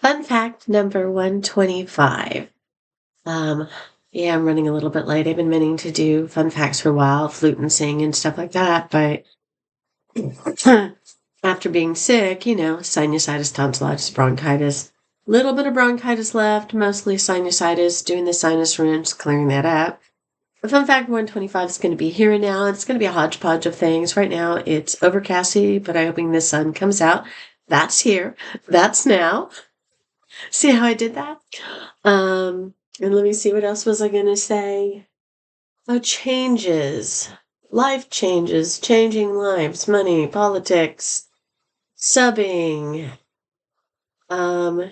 Fun fact number 125. Um, yeah, I'm running a little bit late. I've been meaning to do fun facts for a while, flute and sing and stuff like that, but after being sick, sinusitis, tonsillitis, bronchitis, little bit of bronchitis left, mostly sinusitis, doing the sinus rinse, clearing that up. The fun fact 125 is going to be here and now. It's going to be a hodgepodge of things. Right now, it's overcasty, but I'm hoping the sun comes out. That's here. That's now. See how I did that? And let me see, what else was I going to say? Oh, changes. Life changes, changing lives, money, politics, subbing,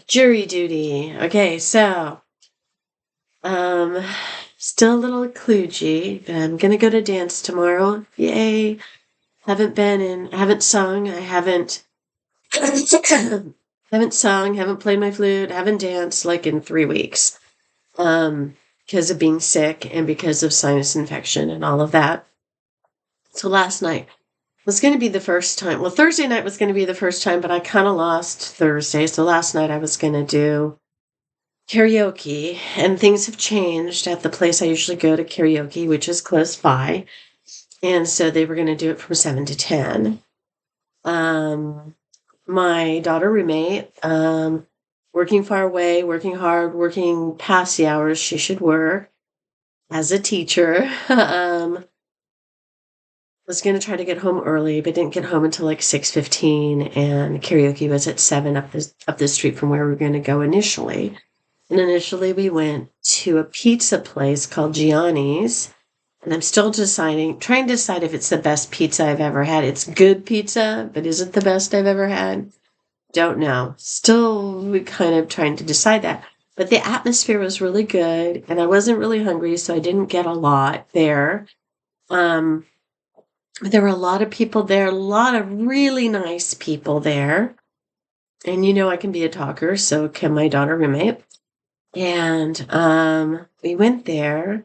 jury duty. Okay, so, um, still a little kludgy, but I'm gonna go to dance tomorrow. Yay. Haven't sung, I haven't, haven't sung, haven't played my flute, haven't danced like in 3 weeks. Because of being sick and because of sinus infection and all of that. So last night was going to be the first time. Well, Thursday night was going to be the first time, but I kind of lost Thursday. So last night I was going to do karaoke, and things have changed at the place I usually go to karaoke, which is close by. And so they were going to do it from 7 to 10. My daughter roommate, working far away, working hard, working past the hours she should work as a teacher, was going to try to get home early, but didn't get home until like 6:15, and karaoke was at 7 up the street from where we were going to go initially. And initially we went to a pizza place called Gianni's, and I'm still trying to decide if it's the best pizza I've ever had. It's good pizza, but is it the best I've ever had? Don't know. Still kind of trying to decide that. But the atmosphere was really good, and I wasn't really hungry, so I didn't get a lot there. There were a lot of people there, a lot of really nice people there. And I can be a talker, so can my daughter roommate. And we went there,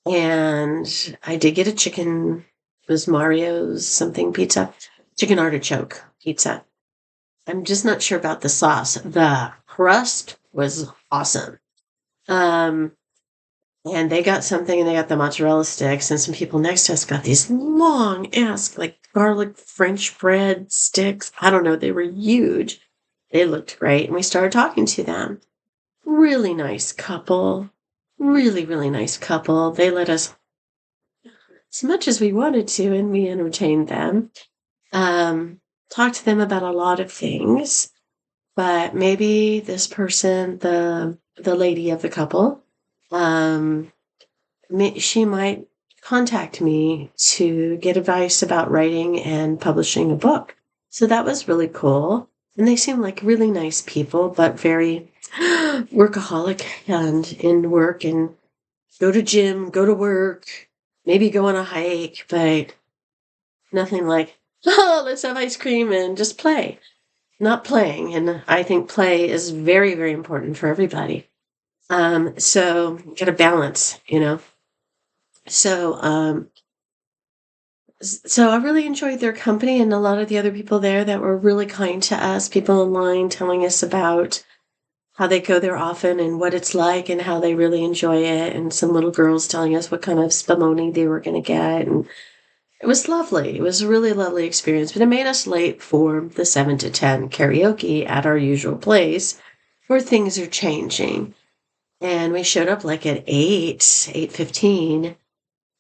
and I did get a chicken, it was Mario's something pizza, chicken artichoke pizza. I'm just not sure about the sauce. The crust was awesome. And they got something, and they got the mozzarella sticks, and some people next to us got these long ass, like garlic French bread sticks. I don't know. They were huge. They looked great. And we started talking to them. Really nice couple. Really, really nice couple. They let us as much as we wanted to, and we entertained them. Talked to them about a lot of things. But maybe this person, the lady of the couple, she might contact me to get advice about writing and publishing a book. So that was really cool. And they seem like really nice people, but very workaholic and in work, and go to gym, go to work, maybe go on a hike, but nothing like, oh, let's have ice cream and just play. Not playing. And I think play is very, very important for everybody. So get a balance, So, so I really enjoyed their company, and a lot of the other people there that were really kind to us, people online telling us about how they go there often and what it's like and how they really enjoy it. And some little girls telling us what kind of spumoni they were going to get. And it was lovely. It was a really lovely experience, but it made us late for the 7 to 10 karaoke at our usual place where things are changing. And we showed up like at 8:15,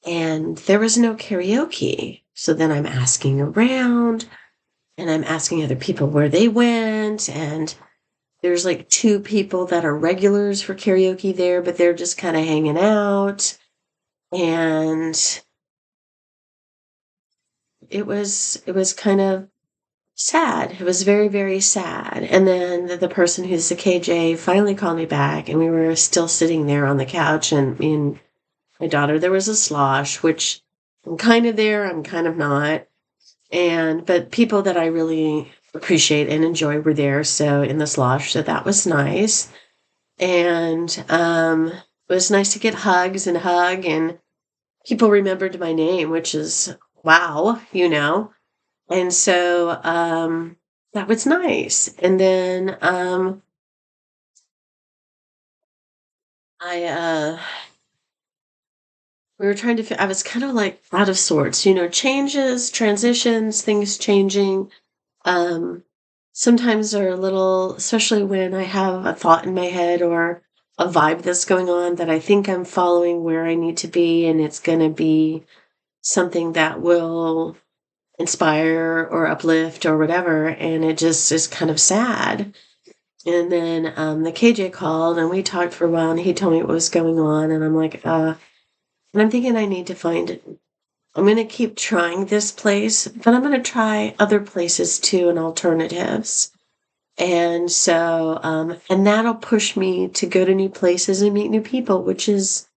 and there was no karaoke. So then I'm asking around, and I'm asking other people where they went, and there's like 2 people that are regulars for karaoke there, but they're just kind of hanging out. And it was kind of sad. It was very, very sad. And then the person who's the KJ finally called me back, and we were still sitting there on the couch, and me and my daughter, there was a slosh, which I'm kind of there, I'm kind of not. But people that I really appreciate and enjoy were there, so in the slosh, so that was nice. And it was nice to get hugs and hug, and people remembered my name, which is wow, And so that was nice. And then I we were trying to I was kind of like out of sorts, changes, transitions, things changing. Um, Sometimes are a little, especially when I have a thought in my head or a vibe that's going on that I think I'm following where I need to be, and it's going to be something that will inspire or uplift or whatever. And it just is kind of sad. And then the KJ called and we talked for a while and he told me what was going on. And I'm like, and I'm thinking I need to I'm going to keep trying this place, but I'm going to try other places too and alternatives. And so, and that'll push me to go to new places and meet new people, which is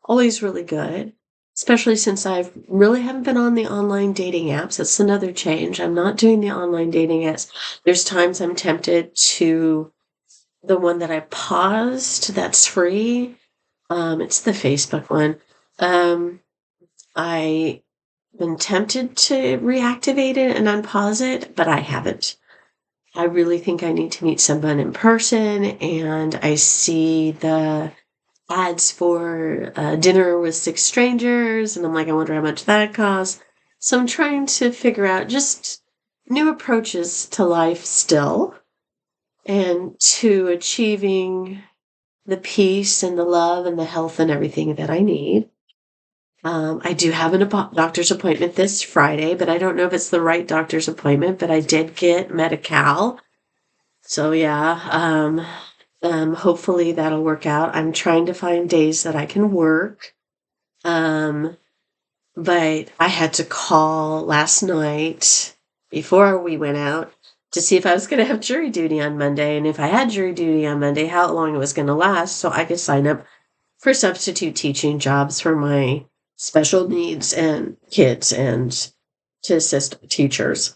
always really good, especially since I really haven't been on the online dating apps. That's another change. I'm not doing the online dating apps. There's times I'm tempted to the one that I paused that's free. It's the Facebook one. I been tempted to reactivate it and unpause it, but I haven't. I really think I need to meet someone in person, and I see the ads for dinner with six strangers, and I'm like, I wonder how much that costs. So I'm trying to figure out just new approaches to life still, and to achieving the peace and the love and the health and everything that I need. I do have a doctor's appointment this Friday, but I don't know if it's the right doctor's appointment, but I did get Medi-Cal. So yeah, hopefully that'll work out. I'm trying to find days that I can work. Um, but I had to call last night before we went out to see if I was going to have jury duty on Monday. And if I had jury duty on Monday, how long it was going to last so I could sign up for substitute teaching jobs for my special needs and kids and to assist teachers.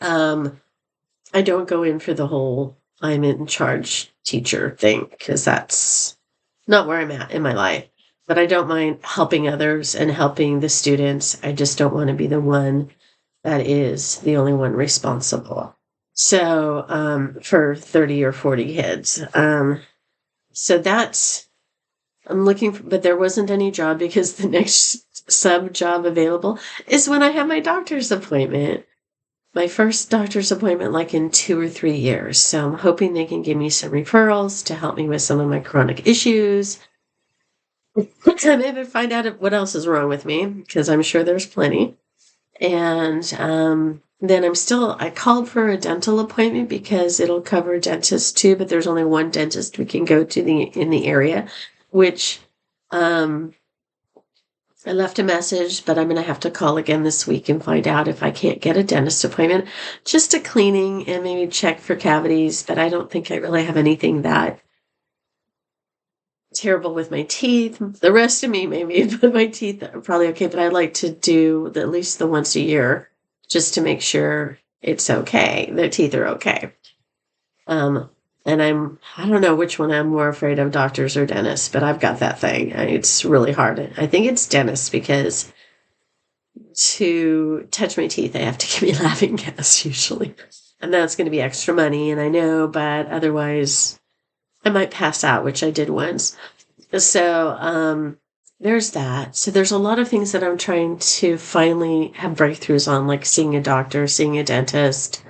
I don't go in for the whole I'm in charge teacher thing because that's not where I'm at in my life. But I don't mind helping others and helping the students. I just don't want to be the one that is the only one responsible. So for 30 or 40 kids. So that's, I'm looking for, but there wasn't any job because the next sub job available is when I have my doctor's appointment. My first doctor's appointment like in 2 or 3 years. So I'm hoping they can give me some referrals to help me with some of my chronic issues. I may even find out what else is wrong with me because I'm sure there's plenty. And then I called for a dental appointment because it'll cover dentists too, but there's only one dentist we can go to in the area, which I left a message, but I'm going to have to call again this week and find out if I can't get a dentist appointment. Just a cleaning and maybe check for cavities, but I don't think I really have anything that terrible with my teeth. The rest of me maybe, but my teeth are probably okay. But I'd like to do at least the once a year just to make sure it's okay. Their teeth are okay. And I don't know which one I'm more afraid of, doctors or dentists, but I've got that thing. It's really hard. I think it's dentists because to touch my teeth, they have to give me laughing gas usually. And that's going to be extra money, and I know, but otherwise I might pass out, which I did once. So there's that. So there's a lot of things that I'm trying to finally have breakthroughs on, like seeing a doctor, seeing a dentist,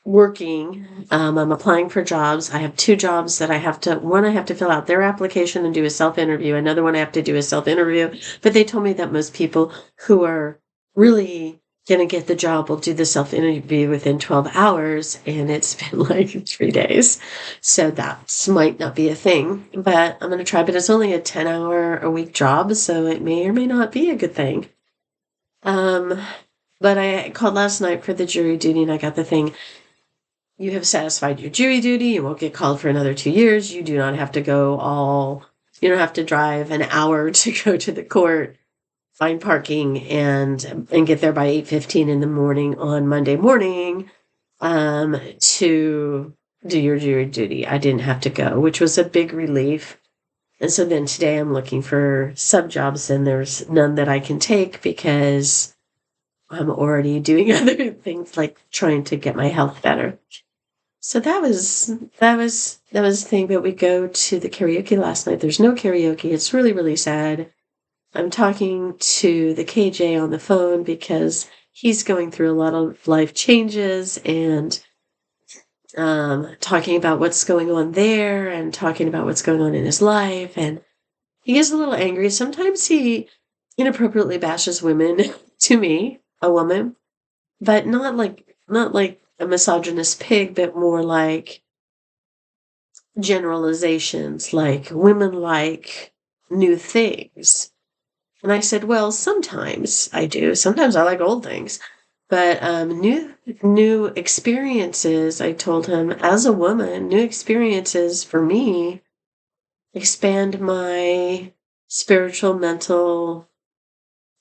working. I'm applying for jobs. I have 2 jobs that I have to fill out their application and do a self-interview. Another one I have to do a self-interview. But they told me that most people who are really going to get the job will do the self-interview within 12 hours. And it's been like 3 days. So that might not be a thing, but I'm going to try. But it's only a 10-hour-a-week job, so it may or may not be a good thing. But I called last night for the jury duty and I got the thing. You have satisfied your jury duty. You won't get called for another 2 years. You do not have to you don't have to drive an hour to go to the court, find parking, and get there by 8:15 in the morning on Monday morning to do your jury duty. I didn't have to go, which was a big relief. And so then today I'm looking for sub jobs, and there's none that I can take because I'm already doing other things like trying to get my health better. So that was the thing. But we go to the karaoke last night. There's no karaoke. It's really, really sad. I'm talking to the KJ on the phone because he's going through a lot of life changes and talking about what's going on there and talking about what's going on in his life. And he gets a little angry. Sometimes he inappropriately bashes women to me, a woman, but not like a misogynist pig, but more like generalizations, like women like new things. And I said, well, sometimes I do. Sometimes I like old things. But new experiences, I told him, as a woman, new experiences for me expand my spiritual, mental,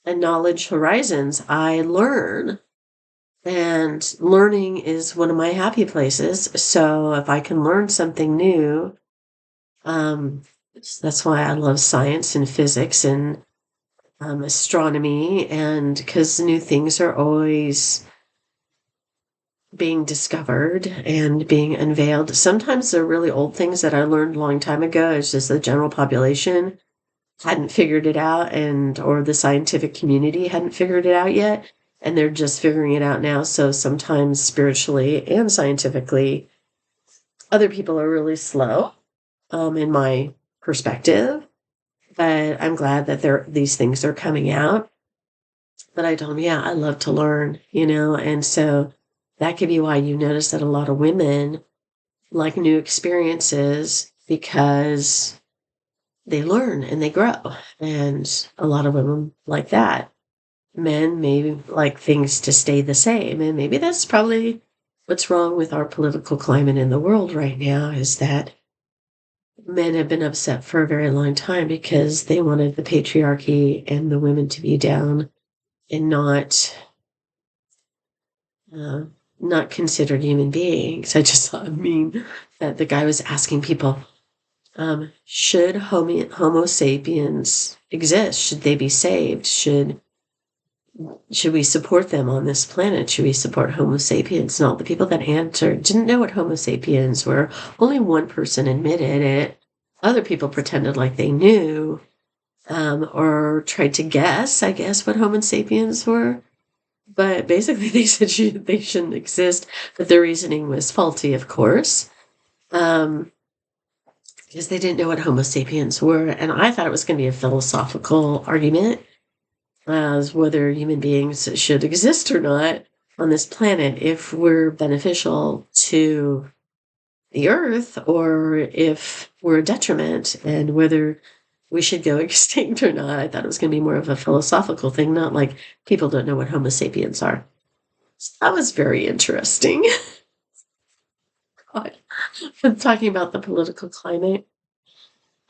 and knowledge horizons. I learn, and learning is one of my happy places. So if I can learn something new, um, that's why I love science and physics and astronomy, and because new things are always being discovered and being unveiled. Sometimes they're really old things that I learned a long time ago. It's just the general population hadn't figured it out, and or the scientific community hadn't figured it out yet, and they're just figuring it out now. So sometimes spiritually and scientifically, other people are really slow, in my perspective. But I'm glad that these things are coming out. But I told him, yeah, I love to learn, and so that could be why you notice that a lot of women like new experiences because they learn and they grow. And a lot of women like that. Men may like things to stay the same. And maybe that's probably what's wrong with our political climate in the world right now, is that men have been upset for a very long time because they wanted the patriarchy and the women to be down and uh, not considered human beings. I just saw a meme that the guy was asking people, should Homo sapiens exist? Should they be saved? Should we support them on this planet? Should we support Homo sapiens? And all the people that answered didn't know what Homo sapiens were. Only one person admitted it. Other people pretended like they knew, or tried to guess, I guess, what Homo sapiens were. But basically, they said they shouldn't exist, but their reasoning was faulty, of course, because they didn't know what Homo sapiens were. And I thought it was going to be a philosophical argument as whether human beings should exist or not on this planet, if we're beneficial to the earth or if we're a detriment, and whether we should go extinct or not. I thought it was going to be more of a philosophical thing, not like people don't know what Homo sapiens are. So that was very interesting. God. Talking about the political climate.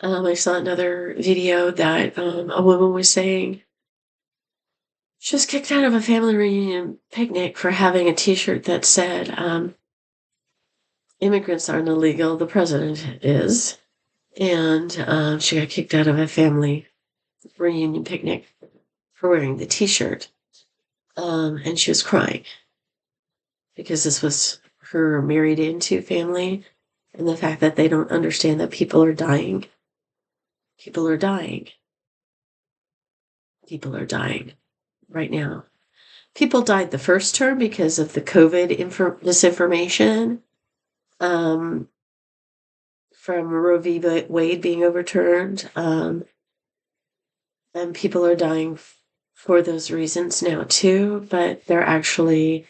I saw another video that a woman was saying she was kicked out of a family reunion picnic for having a T-shirt that said, immigrants aren't illegal, the president is. And she got kicked out of a family reunion picnic for wearing the T-shirt. And she was crying because this was her married into family, and the fact that they don't understand that people are dying. People are dying. People are dying right now. People died the first term because of the COVID disinformation, from Roe v. Wade being overturned. And people are dying for those reasons now too, but they're actually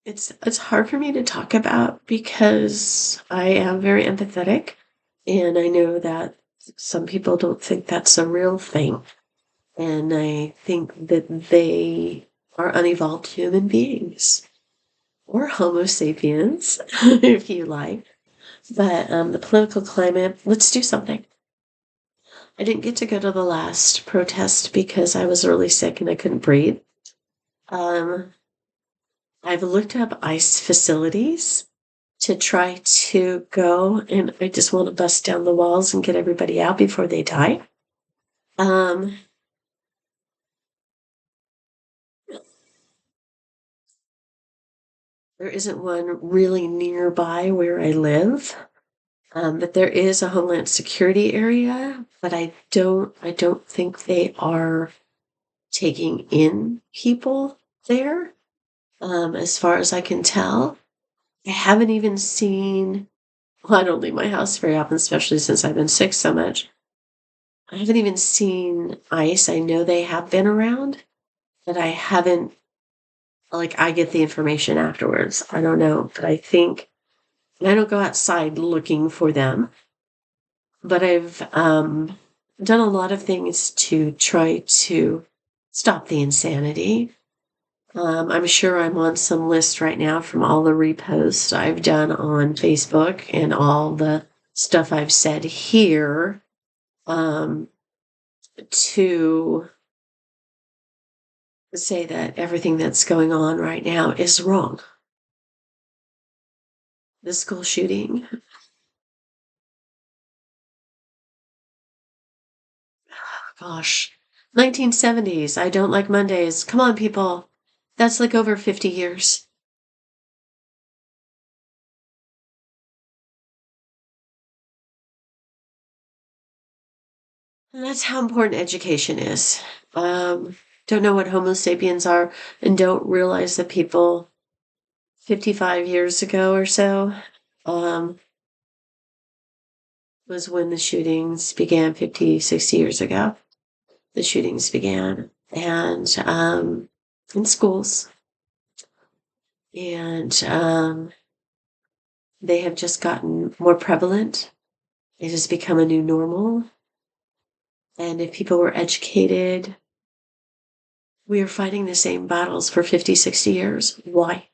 it's hard for me to talk about because I am very empathetic, and I know that some people don't think that's a real thing. And I think that they are unevolved human beings, or Homo sapiens, if you like. But the political climate, let's do something. I didn't get to go to the last protest because I was really sick and I couldn't breathe. Um, I've looked up ICE facilities to try to go, and I just want to bust down the walls and get everybody out before they die. Um, There isn't one really nearby where I live. But there is a Homeland Security area, but I don't think they are taking in people there, as far as I can tell. I haven't even seen, well, I don't leave my house very often, especially since I've been sick so much. I haven't even seen ICE. I know they have been around, but I haven't, like, I get the information afterwards. I don't know, but I think, and I don't go outside looking for them, but I've done a lot of things to try to stop the insanity. I'm sure I'm on some list right now from all the reposts I've done on Facebook and all the stuff I've said here, to say that everything that's going on right now is wrong. The school shooting, gosh, 1970s. I don't like Mondays. Come on, people. That's like over 50 years. And that's how important education is. Don't know what Homo sapiens are and don't realize that people 55 years ago or so, um, was when the shootings began. 50, 60 years ago. The shootings began, and in schools. And they have just gotten more prevalent. It has become a new normal. And if people were educated, we are fighting the same battles for 50, 60 years. Why?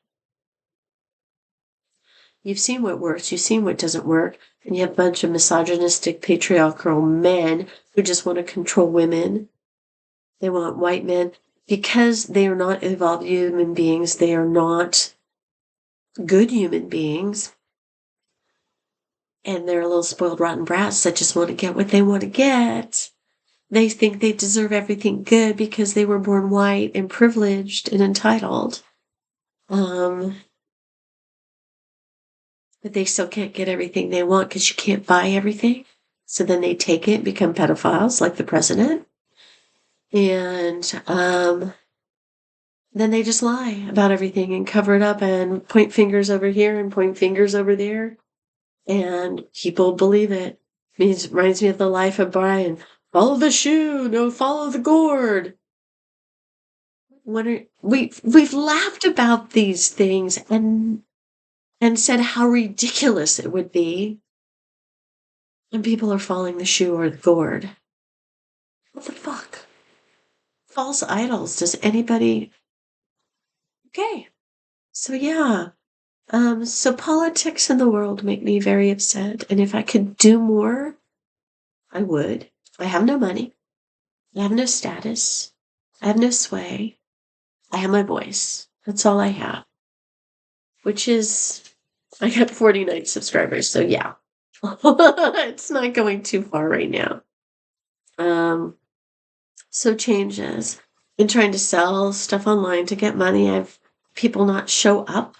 You've seen what works, you've seen what doesn't work, and you have a bunch of misogynistic, patriarchal men who just want to control women. They want white men. Because they are not evolved human beings, they are not good human beings, and they're little spoiled, rotten brats that just want to get what they want to get. They think they deserve everything good because they were born white and privileged and entitled. But they still can't get everything they want because you can't buy everything. So then they take it and become pedophiles like the president. And then they just lie about everything and cover it up and point fingers over here and point fingers over there. And people believe it. It reminds me of the life of Brian. Follow the shoe, no, follow the gourd. We've laughed about these things and said how ridiculous it would be, and people are following the shoe or the gourd. What the fuck? False idols. Does anybody? Okay. So yeah. So politics in the world make me very upset, and if I could do more, I would. I have no money. I have no status. I have no sway. I have my voice. That's all I have. Which is, I got 49 subscribers, so yeah. It's not going too far right now. So changes. Been trying to sell stuff online to get money. I've people not show up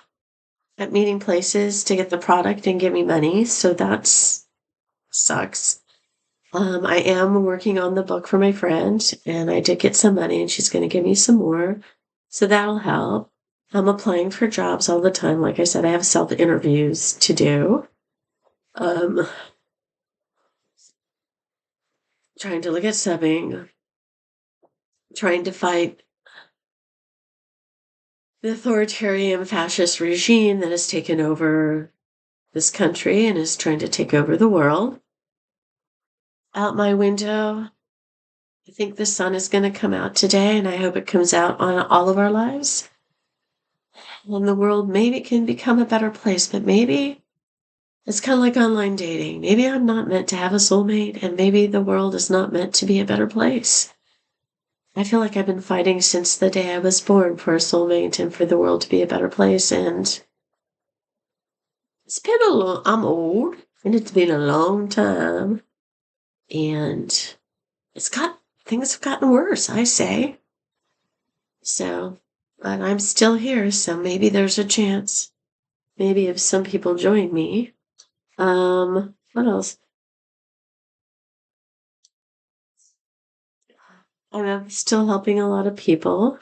at meeting places to get the product and give me money, so that's sucks. I am working on the book for my friend, and I did get some money, and she's going to give me some more, so that'll help. I'm applying for jobs all the time. Like I said, I have self interviews to do. Trying to look at subbing, trying to fight the authoritarian fascist regime that has taken over this country and is trying to take over the world. Out my window, I think the sun is going to come out today, and I hope it comes out on all of our lives. And the world maybe can become a better place, but maybe it's kind of like online dating. Maybe I'm not meant to have a soulmate, and maybe the world is not meant to be a better place. I feel like I've been fighting since the day I was born for a soulmate and for the world to be a better place, and it's been I'm old, and it's been a long time, and things have gotten worse, I say. So, but I'm still here, so maybe there's a chance. maybe if some people join me. What else? I'm still helping a lot of people.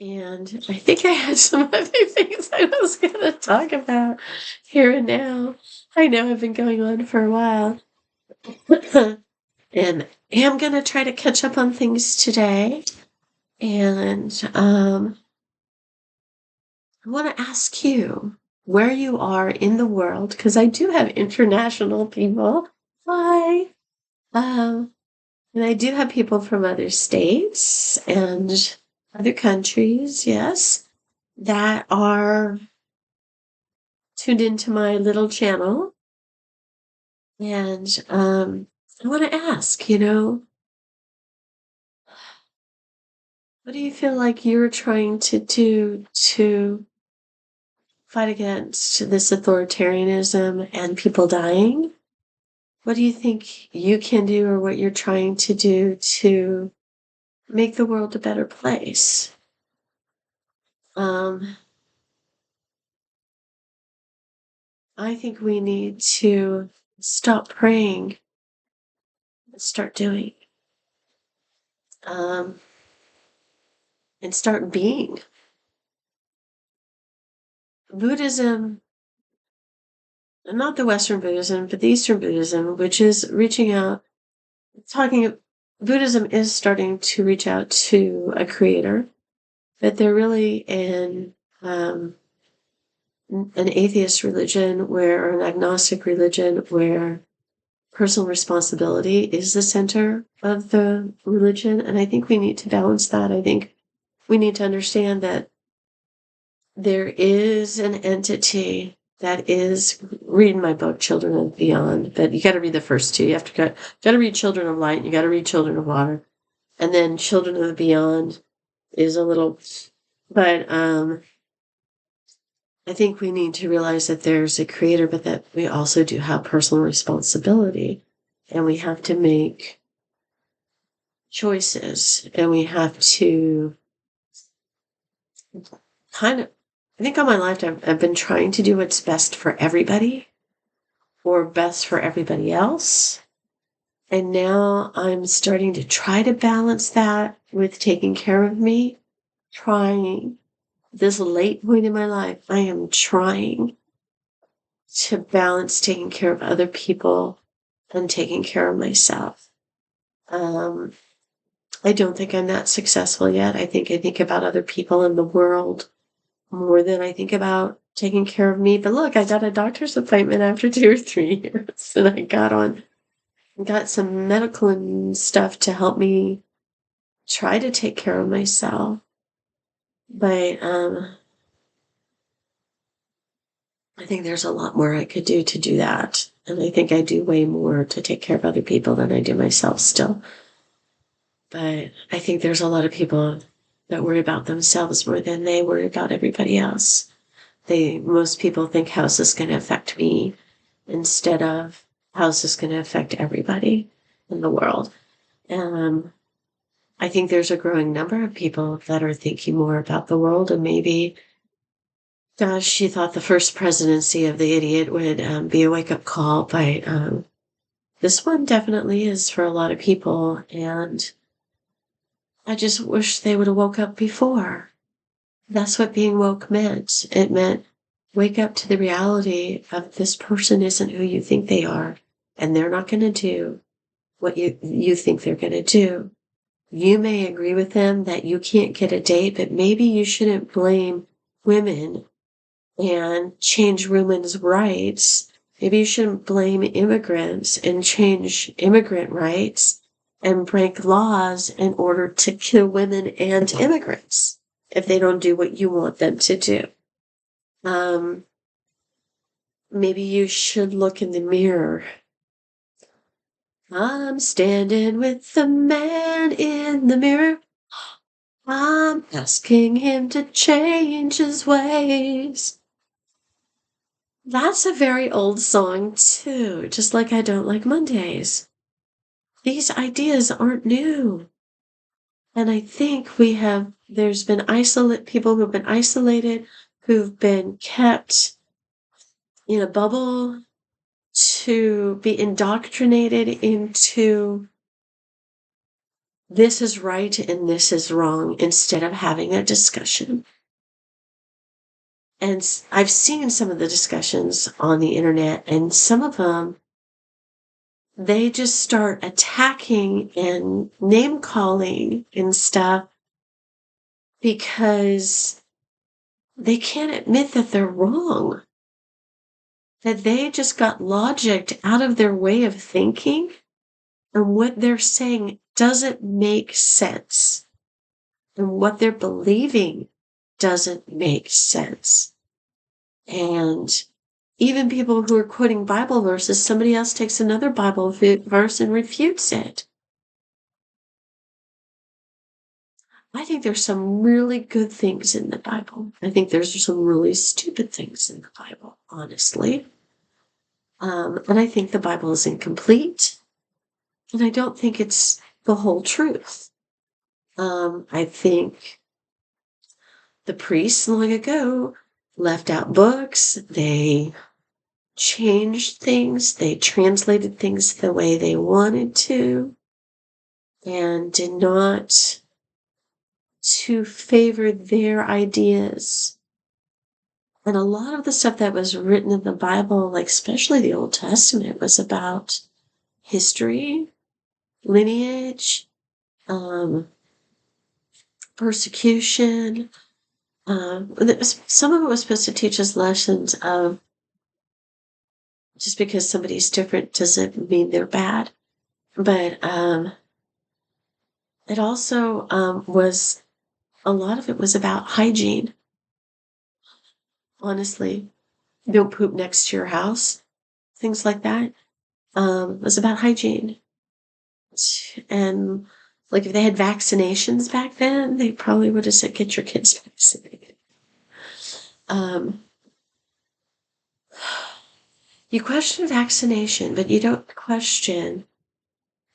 And I think I had some other things I was going to talk about here and now. I know I've been going on for a while. And am going to try to catch up on things today. And I want to ask you where you are in the world, because I do have international people. Hi. And I do have people from other states and other countries, yes, that are tuned into my little channel. And I want to ask, what do you feel like you're trying to do to fight against this authoritarianism and people dying? What do you think you can do or what you're trying to do to make the world a better place? Um, I think we need to stop praying and start doing, um, and start being. Buddhism, not the Western Buddhism, but the Eastern Buddhism, which is reaching out, talking, Buddhism is starting to reach out to a creator, but they're really in an atheist religion or an agnostic religion where personal responsibility is the center of the religion. And I think we need to balance that. I think we need to understand that there is an entity that is, read my book, Children of Beyond, but you got to read the first two. You have to got to read Children of Light, you got to read Children of Water. And then Children of the Beyond is a little, but I think we need to realize that there's a creator, but that we also do have personal responsibility. And we have to make choices. And we have to kind of, I think all my lifetime, I've been trying to do what's best for everybody or best for everybody else. And now I'm starting to try to balance that with taking care of me, trying. This late point in my life, I am trying to balance taking care of other people and taking care of myself. I don't think I'm that successful yet. I think about other people in the world more than I think about taking care of me. But look, I got a doctor's appointment after 2 or 3 years, and I got some medical and stuff to help me try to take care of myself. But I think there's a lot more I could do to do that. And I think I do way more to take care of other people than I do myself still. But I think there's a lot of people that worry about themselves more than they worry about everybody else. Most people think how's this going to affect me instead of how's this going to affect everybody in the world. I think there's a growing number of people that are thinking more about the world, and maybe, gosh, she thought the first presidency of the idiot would be a wake-up call, but this one definitely is for a lot of people, and I just wish they would have woke up before. That's what being woke meant. It meant wake up to the reality of this person isn't who you think they are, and they're not going to do what you think they're going to do. You may agree with them that you can't get a date, but maybe you shouldn't blame women and change women's rights. Maybe you shouldn't blame immigrants and change immigrant rights and break laws in order to kill women and immigrants if they don't do what you want them to do. Maybe you should look in the mirror. I'm standing with the man in the mirror. I'm asking him to change his ways. That's a very old song, too, just like I Don't Like Mondays. These ideas aren't new. And I think there's been people who've been isolated, who've been kept in a bubble to be indoctrinated into this is right and this is wrong instead of having a discussion. And I've seen some of the discussions on the internet, and some of them, they just start attacking and name calling and stuff because they can't admit that they're wrong. That they just got logicked out of their way of thinking, and what they're saying doesn't make sense. And what they're believing doesn't make sense. And even people who are quoting Bible verses, somebody else takes another Bible verse and refutes it. I think there's some really good things in the Bible. I think there's some really stupid things in the Bible, honestly. And I think the Bible is incomplete. And I don't think it's the whole truth. I think the priests long ago left out books. They changed things. They translated things the way they wanted to and did not to favor their ideas. And a lot of the stuff that was written in the Bible, like especially the Old Testament, was about history, lineage, persecution. Some of it was supposed to teach us lessons of just because somebody's different doesn't mean they're bad. But it also was, a lot of it was about hygiene. Honestly, don't poop next to your house, things like that. It was about hygiene. And like if they had vaccinations back then, they probably would have said, get your kids vaccinated. You question vaccination, but you don't question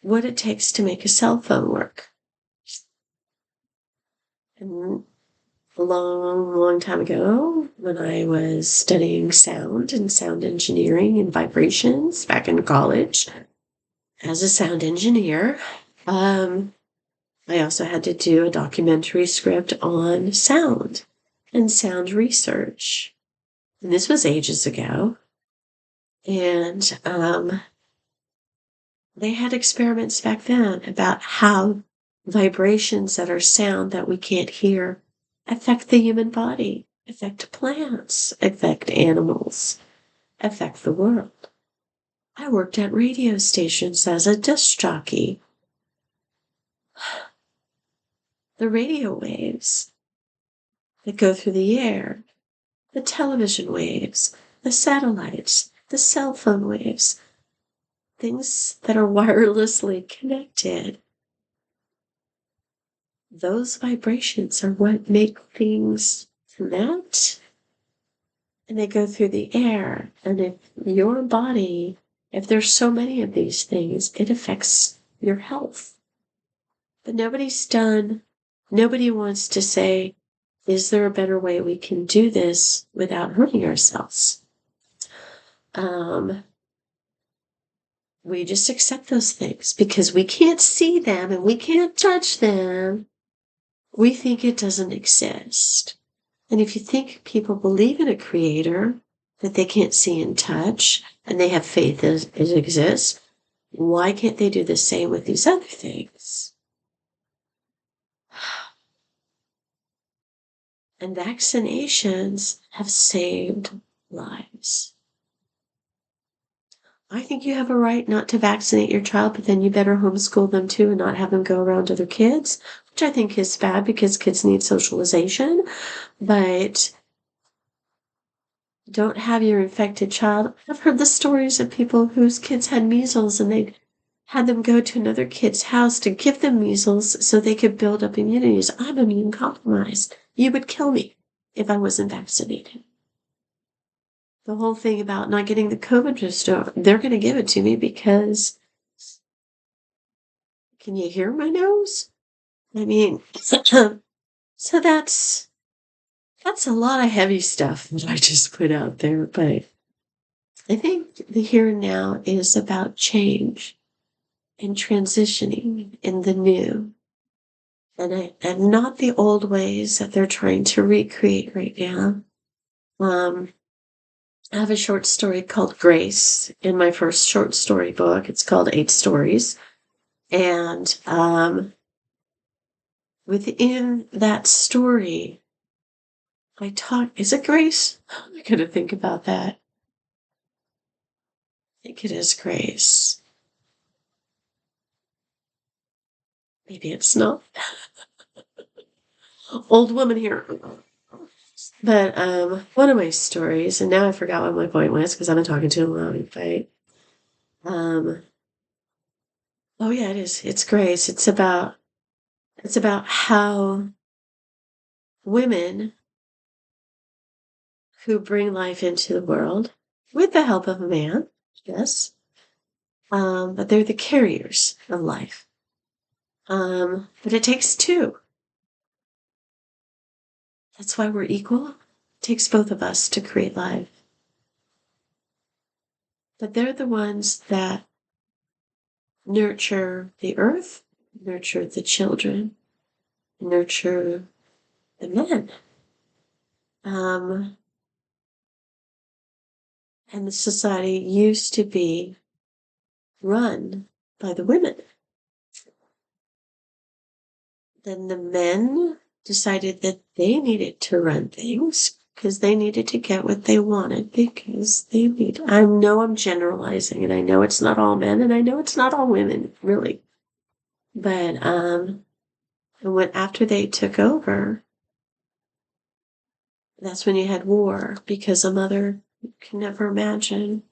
what it takes to make a cell phone work. And a long, long time ago, when I was studying sound and sound engineering and vibrations back in college, as a sound engineer, I also had to do a documentary script on sound and sound research. And this was ages ago. And they had experiments back then about how vibrations that are sound that we can't hear affect the human body, affect plants, affect animals, affect the world. I worked at radio stations as a disc jockey. The radio waves that go through the air, the television waves, the satellites, the cell phone waves, things that are wirelessly connected. Those vibrations are what make things connect, and they go through the air. And if your body, if there's so many of these things, it affects your health. But nobody wants to say, is there a better way we can do this without hurting ourselves? We just accept those things because we can't see them and we can't touch them. We think it doesn't exist. And if you think people believe in a creator that they can't see and touch, and they have faith that it exists, why can't they do the same with these other things? And vaccinations have saved lives. I think you have a right not to vaccinate your child, but then you better homeschool them too and not have them go around other kids, which I think is bad because kids need socialization. But don't have your infected child. I've heard the stories of people whose kids had measles and they had them go to another kid's house to give them measles so they could build up immunities. I'm immune compromised. You would kill me if I wasn't vaccinated. The whole thing about not getting the COVID booster, they're going to give it to me because, can you hear my nose? I mean, so that's a lot of heavy stuff that I just put out there, but I think the here and now is about change and transitioning in the new, and not the old ways that they're trying to recreate right now. Um, I have a short story called Grace in my first short story book. It's called Eight Stories. And within that story, I talk. Is it Grace? I gotta think about that. I think it is Grace. Maybe it's not. Old woman here. But one of my stories, and now I forgot what my point was because I've been talking too long, but um oh yeah, it is. It's Grace. It's about how women who bring life into the world with the help of a man, yes, but they're the carriers of life. But it takes two. That's why we're equal. It takes both of us to create life. But they're the ones that nurture the earth, nurture the children, nurture the men. Um, and the society used to be run by the women. Then the men decided that they needed to run things because they needed to get what they wanted because they need. I know I'm generalizing, and I know it's not all men, and I know it's not all women, really. But and when after they took over, that's when you had war because a mother can never imagine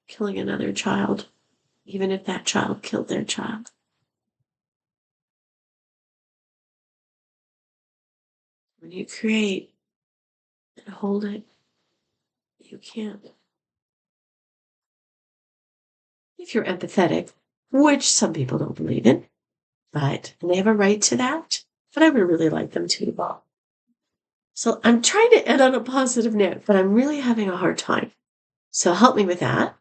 killing another child, even if that child killed their child. When you create and hold it, you can't. If you're empathetic, which some people don't believe in, and they have a right to that, but I would really like them to evolve. So I'm trying to end on a positive note, but I'm really having a hard time. So help me with that.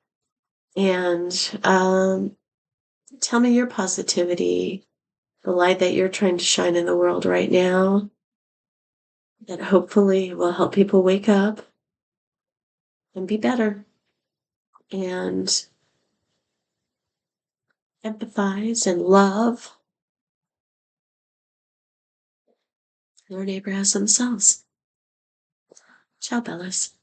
And tell me your positivity, the light that you're trying to shine in the world right now, that hopefully will help people wake up and be better and empathize and love their neighbor as themselves. Ciao, Bellas.